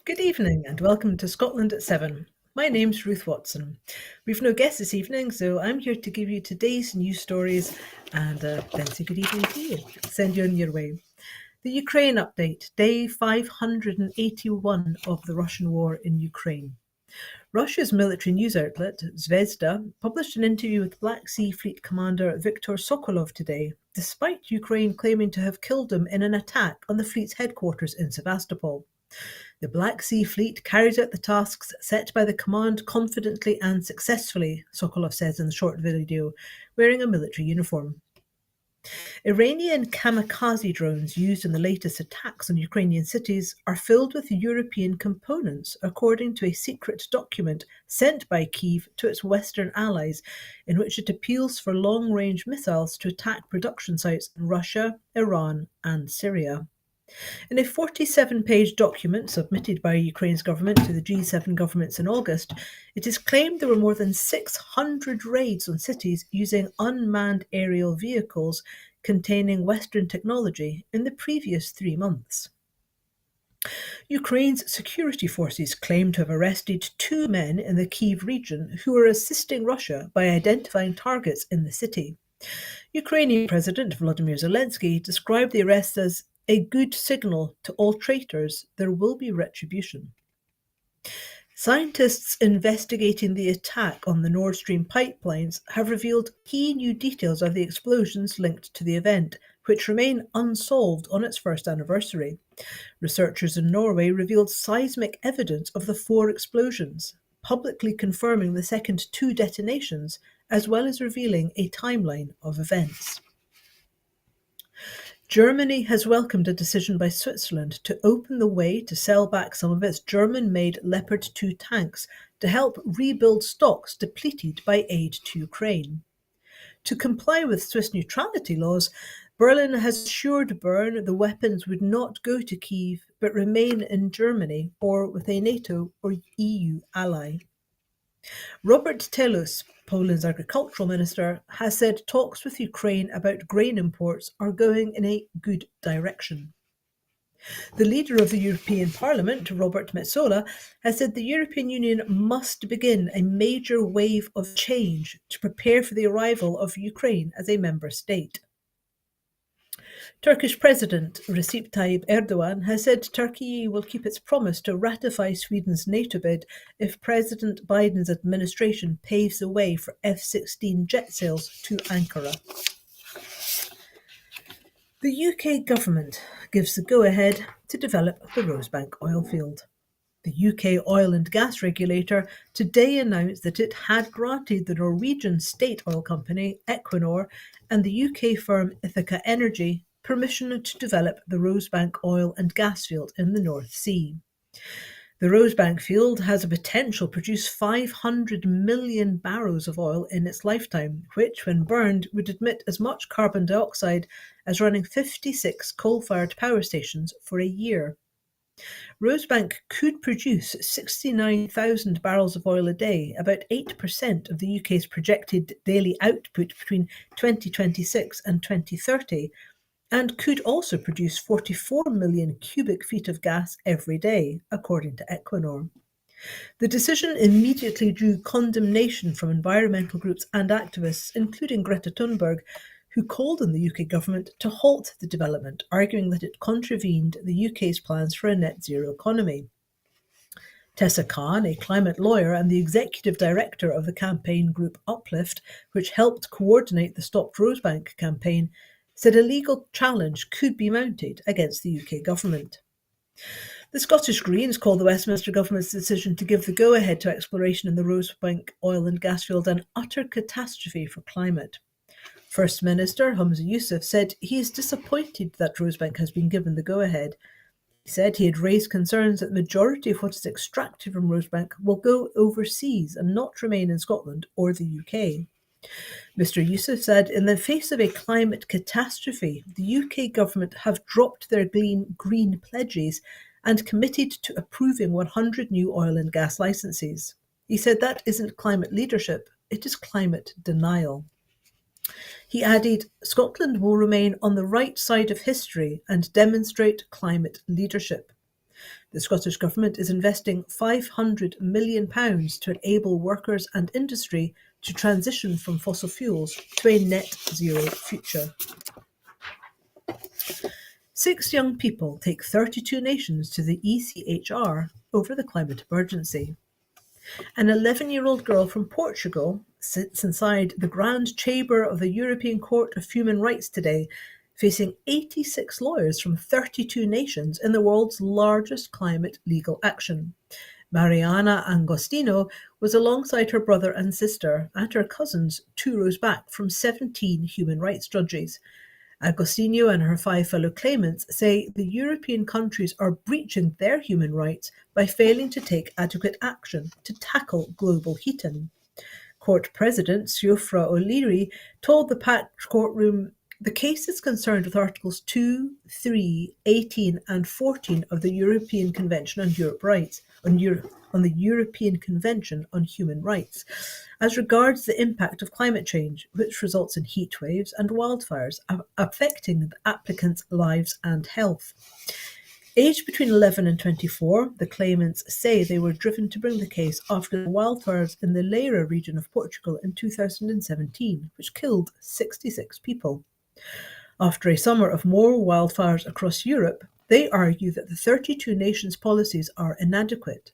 Good evening and welcome to Scotland at 7. My name's Ruth Watson. We've no guests this evening, so I'm here to give you today's news stories and then say good evening to you. Send you on your way. The Ukraine update, day 581 of the Russian war in Ukraine. Russia's military news outlet, Zvezda, published an interview with Black Sea Fleet Commander Viktor Sokolov today, despite Ukraine claiming to have killed him in an attack on the fleet's headquarters in Sevastopol. The Black Sea Fleet carries out the tasks set by the command confidently and successfully, Sokolov says in the short video, wearing a military uniform. Iranian kamikaze drones used in the latest attacks on Ukrainian cities are filled with European components, according to a secret document sent by Kyiv to its Western allies, in which it appeals for long-range missiles to attack production sites in Russia, Iran, and Syria. In a 47-page document submitted by Ukraine's government to the G7 governments in August, it is claimed there were more than 600 raids on cities using unmanned aerial vehicles containing Western technology in the previous 3 months. Ukraine's security forces claim to have arrested 2 men in the Kyiv region who were assisting Russia by identifying targets in the city. Ukrainian President Volodymyr Zelensky described the arrests as a good signal to all traitors. There will be retribution. Scientists investigating the attack on the Nord Stream pipelines have revealed key new details of the explosions linked to the event, which remain unsolved on its first anniversary. Researchers in Norway revealed seismic evidence of the 4 explosions, publicly confirming the second 2 detonations, as well as revealing a timeline of events. Germany has welcomed a decision by Switzerland to open the way to sell back some of its German-made Leopard 2 tanks to help rebuild stocks depleted by aid to Ukraine. To comply with Swiss neutrality laws, Berlin has assured Bern the weapons would not go to Kyiv but remain in Germany or with a NATO or EU ally. Robert Telus, Poland's agricultural minister, has said talks with Ukraine about grain imports are going in a good direction. The leader of the European Parliament, Robert Metsola, has said the European Union must begin a major wave of change to prepare for the arrival of Ukraine as a member state. Turkish President Recep Tayyip Erdogan has said Turkey will keep its promise to ratify Sweden's NATO bid if President Biden's administration paves the way for F-16 jet sales to Ankara. The UK government gives the go-ahead to develop the Rosebank oil field. The UK oil and gas regulator today announced that it had granted the Norwegian state oil company Equinor and the UK firm Ithaca Energy permission to develop the Rosebank oil and gas field in the North Sea. The Rosebank field has a potential to produce 500 million barrels of oil in its lifetime, which, when burned, would emit as much carbon dioxide as running 56 coal-fired power stations for a year. Rosebank could produce 69,000 barrels of oil a day, about 8% of the UK's projected daily output between 2026 and 2030, and could also produce 44 million cubic feet of gas every day, according to Equinor. The decision immediately drew condemnation from environmental groups and activists, including Greta Thunberg, who called on the UK government to halt the development, arguing that it contravened the UK's plans for a net zero economy. Tessa Khan, a climate lawyer and the executive director of the campaign group Uplift, which helped coordinate the Stop Rosebank campaign, said a legal challenge could be mounted against the UK government. The Scottish Greens called the Westminster government's decision to give the go-ahead to exploration in the Rosebank oil and gas field an utter catastrophe for climate. First Minister Humza Yousaf said he is disappointed that Rosebank has been given the go-ahead. He said he had raised concerns that the majority of what is extracted from Rosebank will go overseas and not remain in Scotland or the UK. Mr Yousaf said, in the face of a climate catastrophe, the UK government have dropped their green pledges and committed to approving 100 new oil and gas licences. He said that isn't climate leadership, it is climate denial. He added, Scotland will remain on the right side of history and demonstrate climate leadership. The Scottish Government is investing £500 million to enable workers and industry to transition from fossil fuels to a net zero future. 6 young people take 32 nations to the ECHR over the climate emergency. An 11-year-old girl from Portugal sits inside the Grand Chamber of the European Court of Human Rights today, facing 86 lawyers from 32 nations in the world's largest climate legal action. Mariana Agostino was alongside her brother and sister and her cousins 2 rows back from 17 human rights judges. Agostino and her 5 fellow claimants say the European countries are breaching their human rights by failing to take adequate action to tackle global heating. Court President Siofra O'Leary told the packed courtroom the case is concerned with Articles 2, 3, 18 and 14 of the European Convention on the European Convention on Human Rights, as regards the impact of climate change, which results in heat waves and wildfires affecting the applicants' lives and health. Aged between 11 and 24, the claimants say they were driven to bring the case after the wildfires in the Leira region of Portugal in 2017, which killed 66 people. After a summer of more wildfires across Europe, they argue that the 32 nations' policies are inadequate.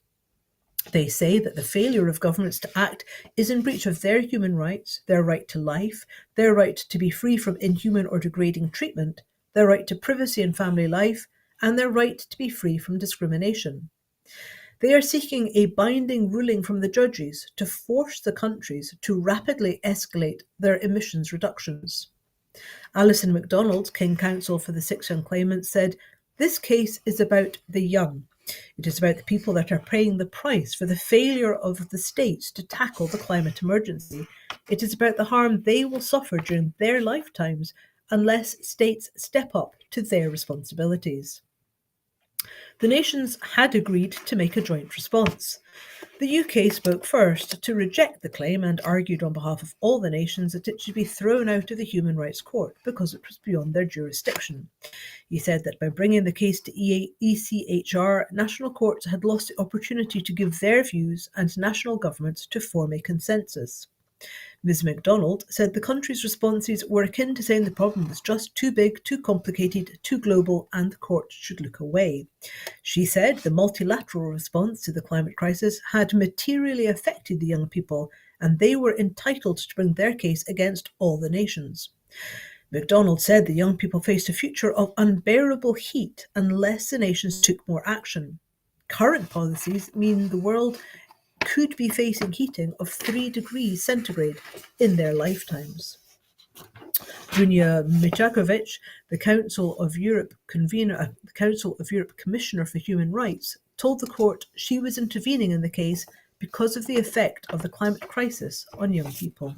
They say that the failure of governments to act is in breach of their human rights, their right to life, their right to be free from inhuman or degrading treatment, their right to privacy and family life, and their right to be free from discrimination. They are seeking a binding ruling from the judges to force the countries to rapidly escalate their emissions reductions. Alison MacDonald, King Counsel for the 6 young claimants, said, "This case is about the young. It is about the people that are paying the price for the failure of the states to tackle the climate emergency. It is about the harm they will suffer during their lifetimes unless states step up to their responsibilities." The nations had agreed to make a joint response. The UK spoke first to reject the claim and argued on behalf of all the nations that it should be thrown out of the Human Rights Court because it was beyond their jurisdiction. He said that by bringing the case to ECHR, national courts had lost the opportunity to give their views and national governments to form a consensus. Ms. MacDonald said the country's responses were akin to saying the problem was just too big, too complicated, too global, and the court should look away. She said the multilateral response to the climate crisis had materially affected the young people, and they were entitled to bring their case against all the nations. MacDonald said the young people faced a future of unbearable heat unless the nations took more action. Current policies mean the world could be facing heating of 3 degrees centigrade in their lifetimes. Dunja Mijakovic, the Council of Europe Commissioner for Human Rights, told the court she was intervening in the case because of the effect of the climate crisis on young people.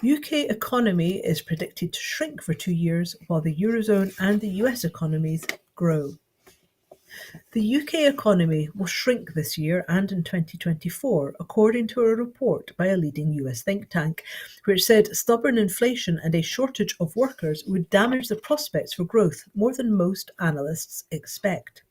UK economy is predicted to shrink for 2 years while the Eurozone and the US economies grow. The UK economy will shrink this year and in 2024, according to a report by a leading US think tank, which said stubborn inflation and a shortage of workers would damage the prospects for growth more than most analysts expect.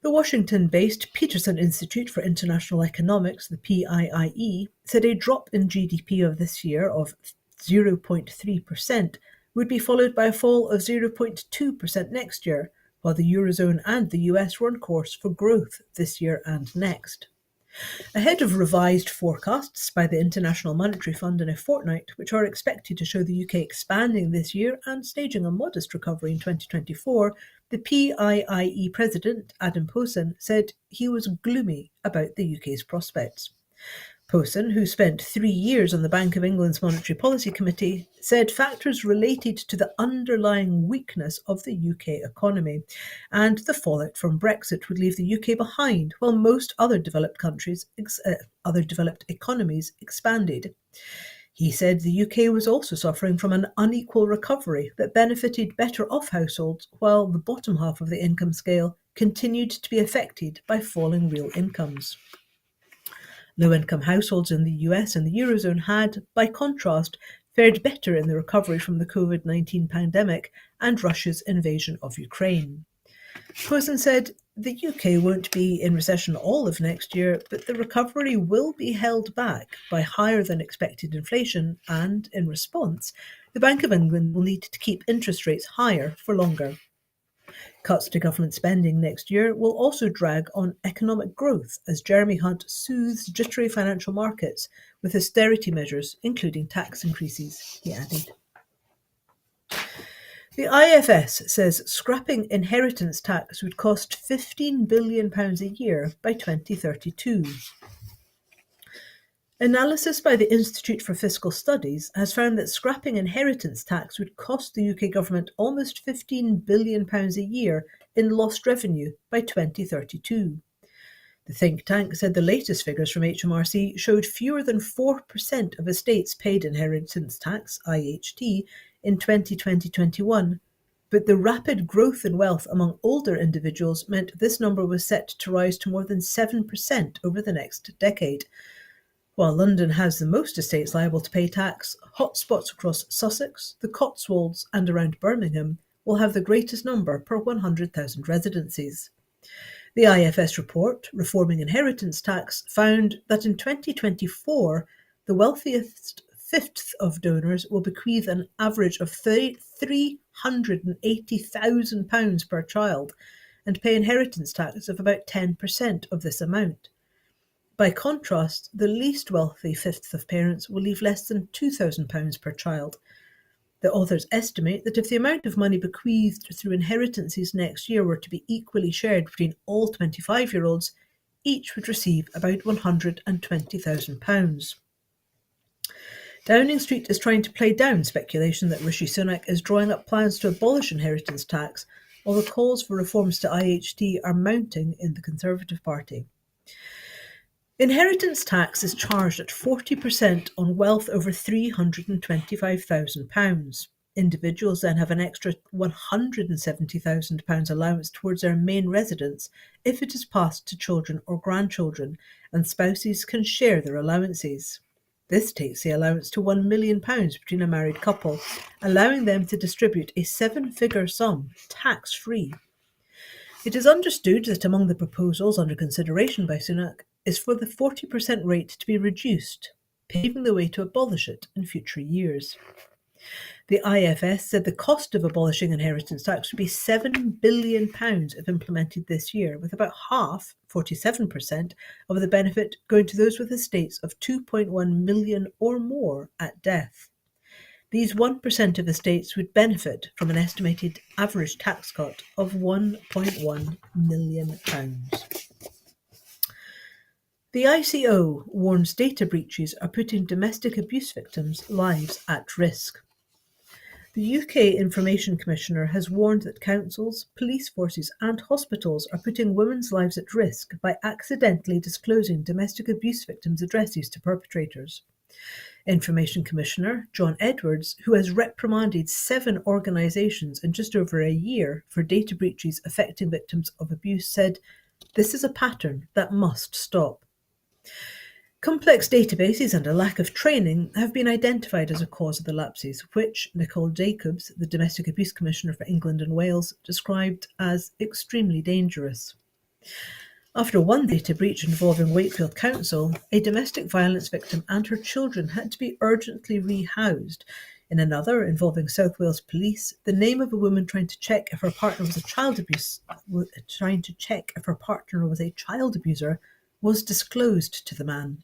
The Washington-based Peterson Institute for International Economics, the PIIE, said a drop in GDP of this year of 0.3% would be followed by a fall of 0.2% next year, while the Eurozone and the US were on course for growth this year and next. Ahead of revised forecasts by the International Monetary Fund in a fortnight, which are expected to show the UK expanding this year and staging a modest recovery in 2024, the PIIE president, Adam Posen, said he was gloomy about the UK's prospects. Posen, who spent 3 years on the Bank of England's Monetary Policy Committee, said factors related to the underlying weakness of the UK economy and the fallout from Brexit would leave the UK behind while most other developed economies expanded. He said the UK was also suffering from an unequal recovery that benefited better off households while the bottom half of the income scale continued to be affected by falling real incomes. Low-income households in the US and the Eurozone had, by contrast, fared better in the recovery from the COVID-19 pandemic and Russia's invasion of Ukraine. Posen said the UK won't be in recession all of next year, but the recovery will be held back by higher than expected inflation, and in response, the Bank of England will need to keep interest rates higher for longer. Cuts to government spending next year will also drag on economic growth as Jeremy Hunt soothes jittery financial markets with austerity measures, including tax increases, he added. The IFS says scrapping inheritance tax would cost £15 billion a year by 2032. Analysis by the Institute for Fiscal Studies has found that scrapping inheritance tax would cost the UK government almost £15 billion a year in lost revenue by 2032. The think tank said the latest figures from HMRC showed fewer than 4% of estates paid inheritance tax, IHT, in 2020-21, but the rapid growth in wealth among older individuals meant this number was set to rise to more than 7% over the next decade. While London has the most estates liable to pay tax, hotspots across Sussex, the Cotswolds and around Birmingham will have the greatest number per 100,000 residencies. The IFS report, Reforming Inheritance Tax, found that in 2024, the wealthiest fifth of donors will bequeath an average of £380,000 per child and pay inheritance tax of about 10% of this amount. By contrast, the least wealthy fifth of parents will leave less than £2,000 per child. The authors estimate that if the amount of money bequeathed through inheritances next year were to be equally shared between all 25-year-olds, each would receive about £120,000. Downing Street is trying to play down speculation that Rishi Sunak is drawing up plans to abolish inheritance tax, while the calls for reforms to IHT are mounting in the Conservative Party. Inheritance tax is charged at 40% on wealth over £325,000. Individuals then have an extra £170,000 allowance towards their main residence if it is passed to children or grandchildren, and spouses can share their allowances. This takes the allowance to £1 million between a married couple, allowing them to distribute a seven-figure sum tax-free. It is understood that among the proposals under consideration by Sunak is for the 40% rate to be reduced, paving the way to abolish it in future years. The IFS said the cost of abolishing inheritance tax would be £7 billion if implemented this year, with about half, 47%, of the benefit going to those with estates of 2.1 million or more at death. These 1% of estates would benefit from an estimated average tax cut of £1.1 million. The ICO warns data breaches are putting domestic abuse victims' lives at risk. The UK Information Commissioner has warned that councils, police forces and hospitals are putting women's lives at risk by accidentally disclosing domestic abuse victims' addresses to perpetrators. Information Commissioner John Edwards, who has reprimanded 7 organisations in just over a year for data breaches affecting victims of abuse, said, "This is a pattern that must stop." Complex databases and a lack of training have been identified as a cause of the lapses, which Nicole Jacobs, the Domestic Abuse Commissioner for England and Wales, described as extremely dangerous. After one data breach involving Wakefield Council, a domestic violence victim and her children had to be urgently rehoused. In another, involving South Wales Police, the name of a woman trying to check if her partner was a child abuser was disclosed to the man.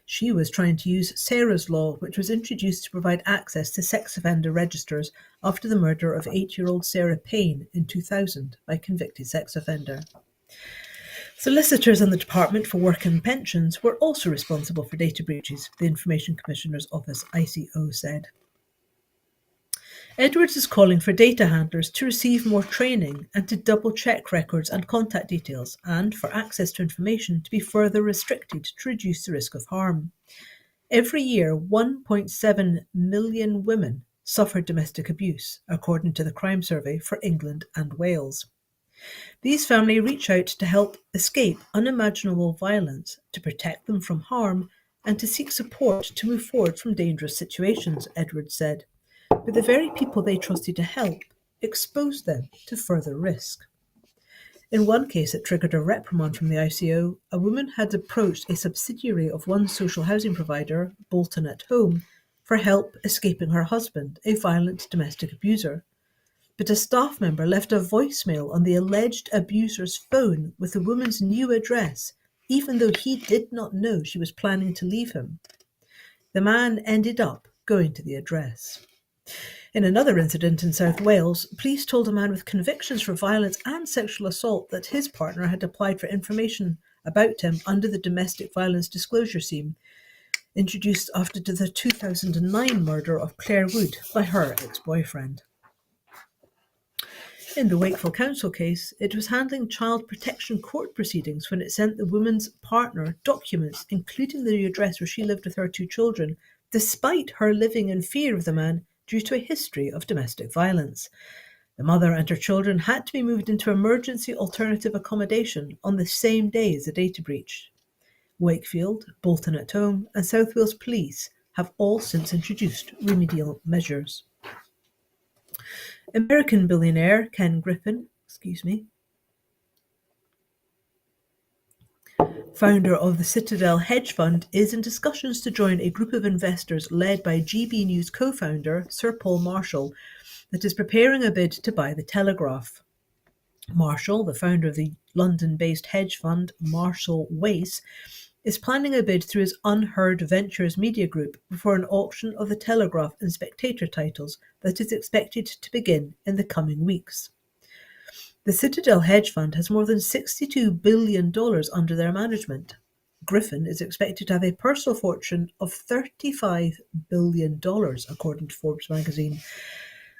She was trying to use Sarah's Law, which was introduced to provide access to sex offender registers after the murder of 8-year-old Sarah Payne in 2000 by a convicted sex offender. Solicitors in the Department for Work and Pensions were also responsible for data breaches, the Information Commissioner's Office, ICO, said. Edwards is calling for data handlers to receive more training and to double-check records and contact details, and for access to information to be further restricted to reduce the risk of harm. Every year, 1.7 million women suffer domestic abuse, according to the Crime Survey for England and Wales. These families reach out to help escape unimaginable violence, to protect them from harm, and to seek support to move forward from dangerous situations, Edwards said. But the very people they trusted to help exposed them to further risk. In one case that triggered a reprimand from the ICO, a woman had approached a subsidiary of one social housing provider, Bolton at Home, for help escaping her husband, a violent domestic abuser. But a staff member left a voicemail on the alleged abuser's phone with the woman's new address, even though he did not know she was planning to leave him. The man ended up going to the address. In another incident in South Wales, police told a man with convictions for violence and sexual assault that his partner had applied for information about him under the Domestic Violence Disclosure Scheme, introduced after the 2009 murder of Claire Wood by her ex-boyfriend. In the Wakefield Council case, it was handling child protection court proceedings when it sent the woman's partner documents, including the address where she lived with her 2 children, despite her living in fear of the man due to a history of domestic violence. The mother and her children had to be moved into emergency alternative accommodation on the same day as the data breach. Wakefield, Bolton at Home, and South Wales Police have all since introduced remedial measures. American billionaire Ken Griffin, founder of the Citadel hedge fund, is in discussions to join a group of investors led by GB News co-founder Sir Paul Marshall that is preparing a bid to buy the Telegraph. Marshall, the founder of the London-based hedge fund Marshall Wace, is planning a bid through his Unheard Ventures media group before an auction of the Telegraph and Spectator titles that is expected to begin in the coming weeks. The Citadel hedge fund has more than $62 billion under their management. Griffin is expected to have a personal fortune of $35 billion, according to Forbes magazine.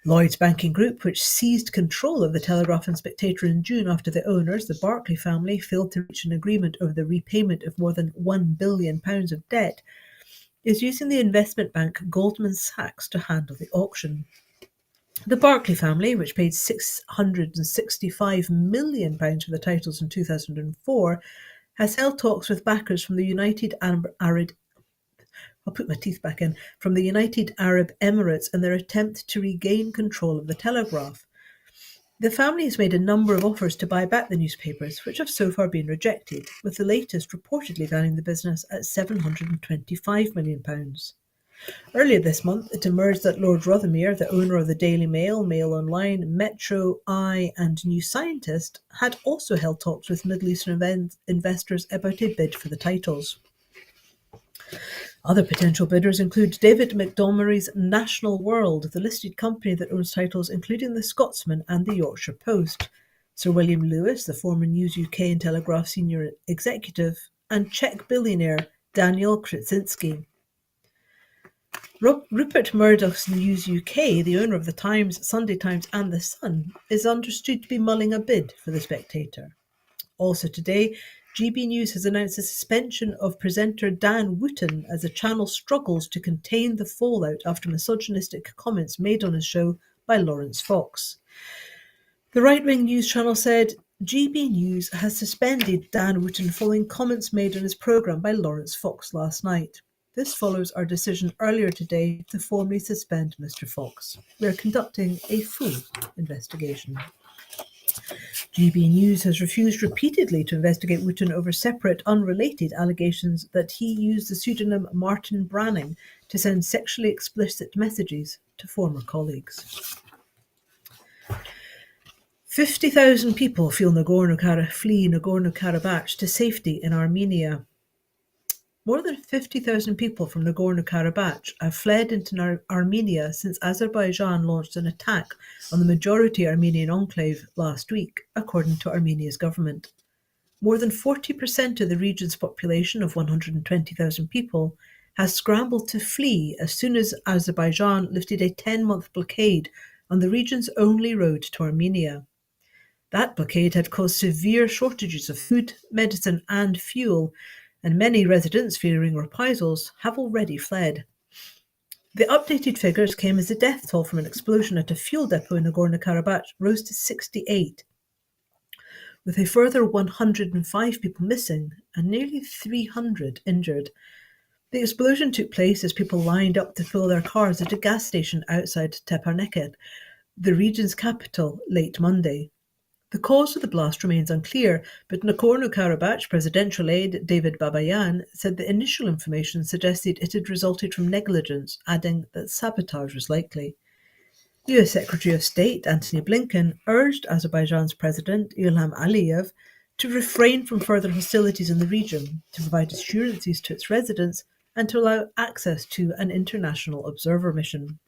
Lloyds Banking Group, which seized control of the Telegraph and Spectator in June after the owners, the Barclay family, failed to reach an agreement over the repayment of more than £1 billion of debt, is using the investment bank Goldman Sachs to handle the auction. The Barclay family, which paid £665 million for the titles in 2004, has held talks with backers from the United Arab Emirates in their attempt to regain control of the Telegraph. The family has made a number of offers to buy back the newspapers, which have so far been rejected, with the latest reportedly valuing the business at £725 million. Earlier this month, it emerged that Lord Rothermere, the owner of the Daily Mail, Mail Online, Metro, Eye and New Scientist, had also held talks with Middle Eastern investors about a bid for the titles. Other potential bidders include David Montgomery's National World, the listed company that owns titles including The Scotsman and The Yorkshire Post, Sir William Lewis, the former News UK and Telegraph senior executive, and Czech billionaire Daniel Kretinsky. Rupert Murdoch's News UK, the owner of The Times, Sunday Times and The Sun, is understood to be mulling a bid for The Spectator. Also today, GB News has announced the suspension of presenter Dan Wootton as the channel struggles to contain the fallout after misogynistic comments made on his show by Lawrence Fox. The right-wing news channel said GB News has suspended Dan Wootton following comments made on his programme by Lawrence Fox last night. This follows our decision earlier today to formally suspend Mr. Fox. We are conducting a full investigation. GB News has refused repeatedly to investigate Wootton over separate, unrelated allegations that he used the pseudonym Martin Branning to send sexually explicit messages to former colleagues. 50,000 people flee Nagorno-Karabakh to safety in Armenia. More than 50,000 people from Nagorno-Karabakh have fled into Armenia since Azerbaijan launched an attack on the majority Armenian enclave last week, according to Armenia's government. More than 40% of the region's population of 120,000 people has scrambled to flee as soon as Azerbaijan lifted a 10-month blockade on the region's only road to Armenia. That blockade had caused severe shortages of food, medicine and fuel, and many residents, fearing reprisals, have already fled. The updated figures came as the death toll from an explosion at a fuel depot in Nagorno-Karabakh rose to 68, with a further 105 people missing and nearly 300 injured. The explosion took place as people lined up to fill their cars at a gas station outside Tepaneket, the region's capital, late Monday. The cause of the blast remains unclear, but Nagorno-Karabakh presidential aide David Babayan said the initial information suggested it had resulted from negligence, adding that sabotage was likely. US Secretary of State Antony Blinken urged Azerbaijan's President Ilham Aliyev to refrain from further hostilities in the region, to provide assurances to its residents, and to allow access to an international observer mission.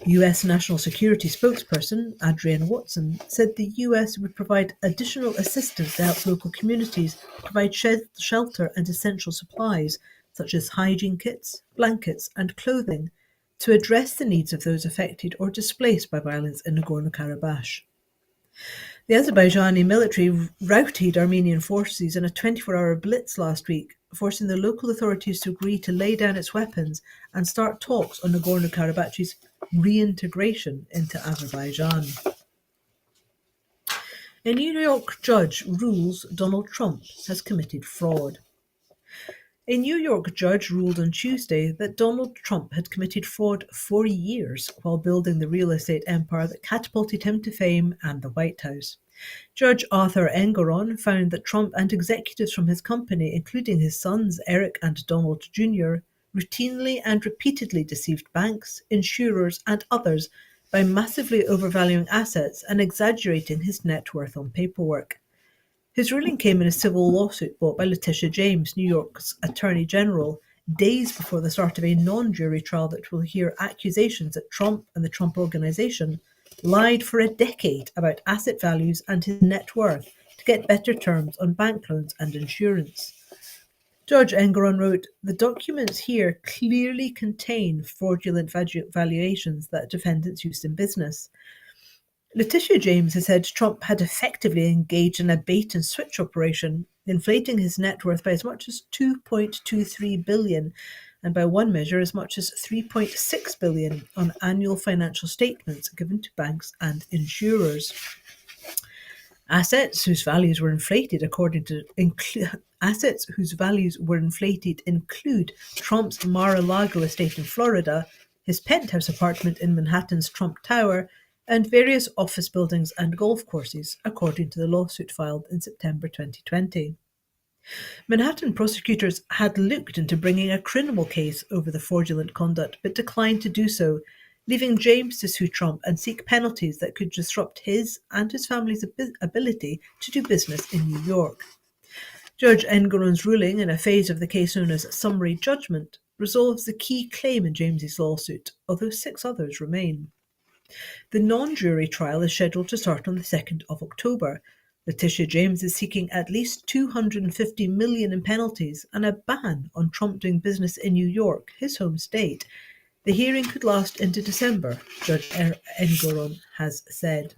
US National Security spokesperson Ruth Watson said the US would provide additional assistance to help local communities provide shelter and essential supplies, such as hygiene kits, blankets, and clothing, to address the needs of those affected or displaced by violence in Nagorno-Karabakh. The Azerbaijani military routed Armenian forces in a 24-hour blitz last week, forcing the local authorities to agree to lay down its weapons and start talks on Nagorno-Karabakh's reintegration into Azerbaijan. A New York judge rules Donald Trump has committed fraud. A New York judge ruled on Tuesday that Donald Trump had committed fraud for years while building the real estate empire that catapulted him to fame and the White House. Judge Arthur Engoron found that Trump and executives from his company, including his sons Eric and Donald Jr., routinely and repeatedly deceived banks, insurers, and others by massively overvaluing assets and exaggerating his net worth on paperwork. His ruling came in a civil lawsuit brought by Letitia James, New York's Attorney General, days before the start of a non-jury trial that will hear accusations that Trump and the Trump Organization lied for a decade about asset values and his net worth to get better terms on bank loans and insurance. Judge Engoron wrote, "The documents here clearly contain fraudulent valuations that defendants used in business." Letitia James has said Trump had effectively engaged in a bait-and-switch operation, inflating his net worth by as much as $2.23 billion and by one measure as much as $3.6 billion on annual financial statements given to banks and insurers. Assets whose values were inflated include Trump's Mar-a-Lago estate in Florida, his penthouse apartment in Manhattan's Trump Tower, and various office buildings and golf courses, according to the lawsuit filed in September 2020. Manhattan prosecutors had looked into bringing a criminal case over the fraudulent conduct, but declined to do so, leaving James to sue Trump and seek penalties that could disrupt his and his family's ability to do business in New York. Judge Engoron's ruling, in a phase of the case known as summary judgment, resolves the key claim in James's lawsuit, although 6 others remain. The non-jury trial is scheduled to start on the 2nd of October. Letitia James is seeking at least $250 million in penalties and a ban on Trump doing business in New York, his home state. The hearing could last into December, Judge Engoron has said.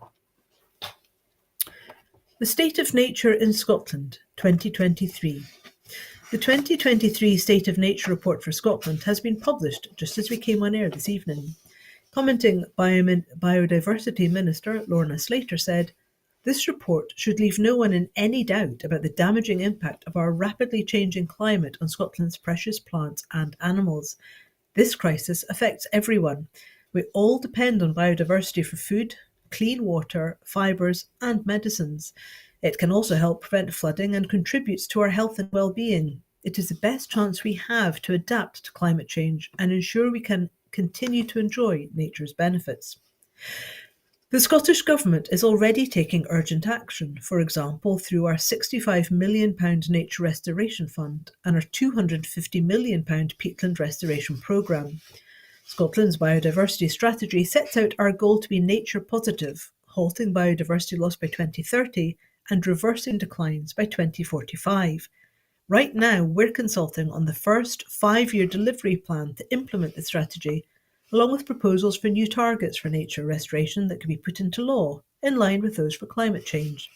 The State of Nature in Scotland, 2023. The 2023 State of Nature report for Scotland has been published just as we came on air this evening. Commenting, Biodiversity Minister Lorna Slater said, "This report should leave no one in any doubt about the damaging impact of our rapidly changing climate on Scotland's precious plants and animals. This crisis affects everyone. We all depend on biodiversity for food, clean water, fibres, and medicines. It can also help prevent flooding and contributes to our health and well-being. It is the best chance we have to adapt to climate change and ensure we can continue to enjoy nature's benefits." The Scottish Government is already taking urgent action, for example through our £65 million Nature Restoration Fund and our £250 million peatland restoration programme. Scotland's biodiversity strategy sets out our goal to be nature positive, halting biodiversity loss by 2030 and reversing declines by 2045. Right now, we're consulting on the first 5-year delivery plan to implement the strategy, along with proposals for new targets for nature restoration that can be put into law, in line with those for climate change.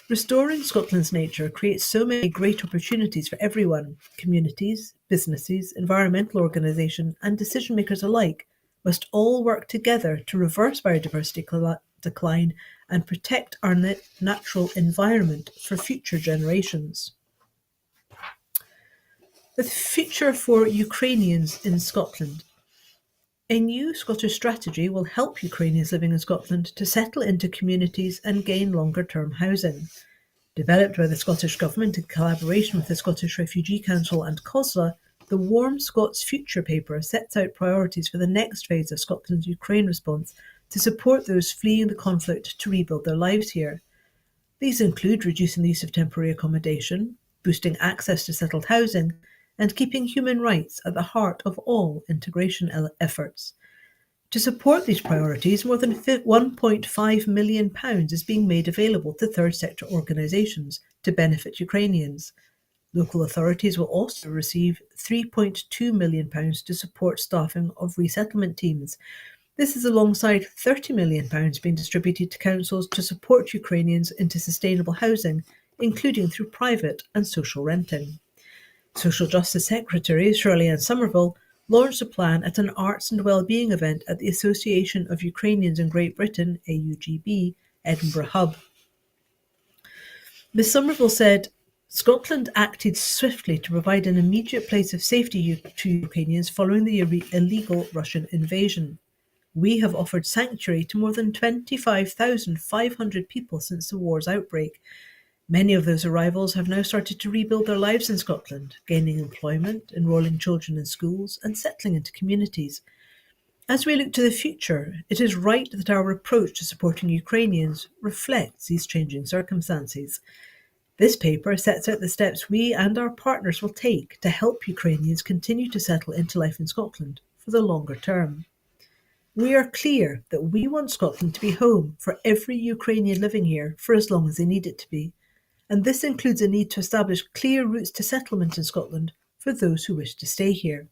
Restoring Scotland's nature creates so many great opportunities for everyone. Communities, businesses, environmental organisations and decision makers alike must all work together to reverse biodiversity decline and protect our natural environment for future generations. The future for Ukrainians in Scotland. A new Scottish strategy will help Ukrainians living in Scotland to settle into communities and gain longer-term housing. Developed by the Scottish Government in collaboration with the Scottish Refugee Council and COSLA, the Warm Scots Future paper sets out priorities for the next phase of Scotland's Ukraine response to support those fleeing the conflict to rebuild their lives here. These include reducing the use of temporary accommodation, boosting access to settled housing, and keeping human rights at the heart of all integration efforts. To support these priorities, more than £1.5 million is being made available to third sector organisations to benefit Ukrainians. Local authorities will also receive £3.2 million to support staffing of resettlement teams. This is alongside £30 million being distributed to councils to support Ukrainians into sustainable housing, including through private and social renting. Social Justice Secretary Shirley-Ann Somerville launched a plan at an arts and wellbeing event at the Association of Ukrainians in Great Britain, AUGB, Edinburgh Hub. Ms Somerville said, Scotland acted swiftly to provide an immediate place of safety to Ukrainians following the illegal Russian invasion. We have offered sanctuary to more than 25,500 people since the war's outbreak. Many of those arrivals have now started to rebuild their lives in Scotland, gaining employment, enrolling children in schools, and settling into communities. As we look to the future, it is right that our approach to supporting Ukrainians reflects these changing circumstances. This paper sets out the steps we and our partners will take to help Ukrainians continue to settle into life in Scotland for the longer term. We are clear that we want Scotland to be home for every Ukrainian living here for as long as they need it to be, and this includes a need to establish clear routes to settlement in Scotland for those who wish to stay here.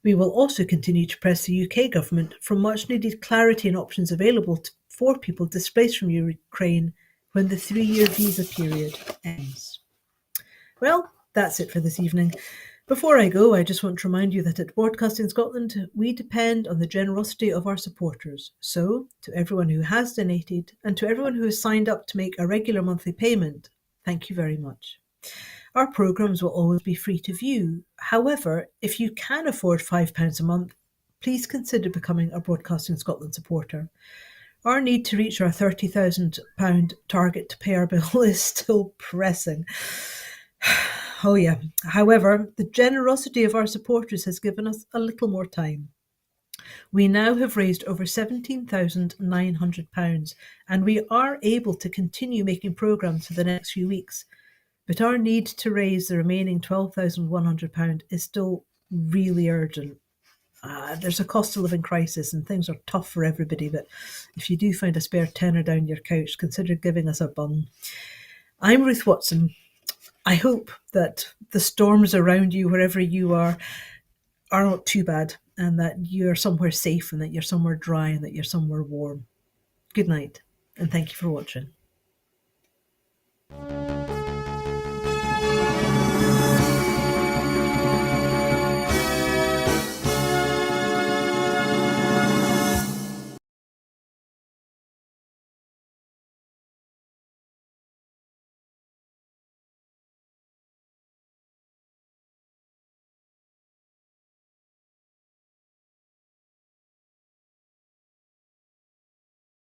We will also continue to press the UK Government for much needed clarity and options available for people displaced from Ukraine when the 3-year visa period ends. Well, that's it for this evening. Before I go, I just want to remind you that at Broadcasting Scotland, we depend on the generosity of our supporters. So, to everyone who has donated and to everyone who has signed up to make a regular monthly payment, thank you very much. Our programmes will always be free to view. However, if you can afford £5 a month, please consider becoming a Broadcasting Scotland supporter. Our need to reach our £30,000 target to pay our bill is still pressing. Oh yeah. However, the generosity of our supporters has given us a little more time. We now have raised over £17,900 and we are able to continue making programmes for the next few weeks. But our need to raise the remaining £12,100 is still really urgent. There's a cost of living crisis and things are tough for everybody, but if you do find a spare tenner down your couch, consider giving us a bung. I'm Ruth Watson. I hope that the storms around you, wherever you are not too bad and that you're somewhere safe and that you're somewhere dry and that you're somewhere warm. Good night and thank you for watching.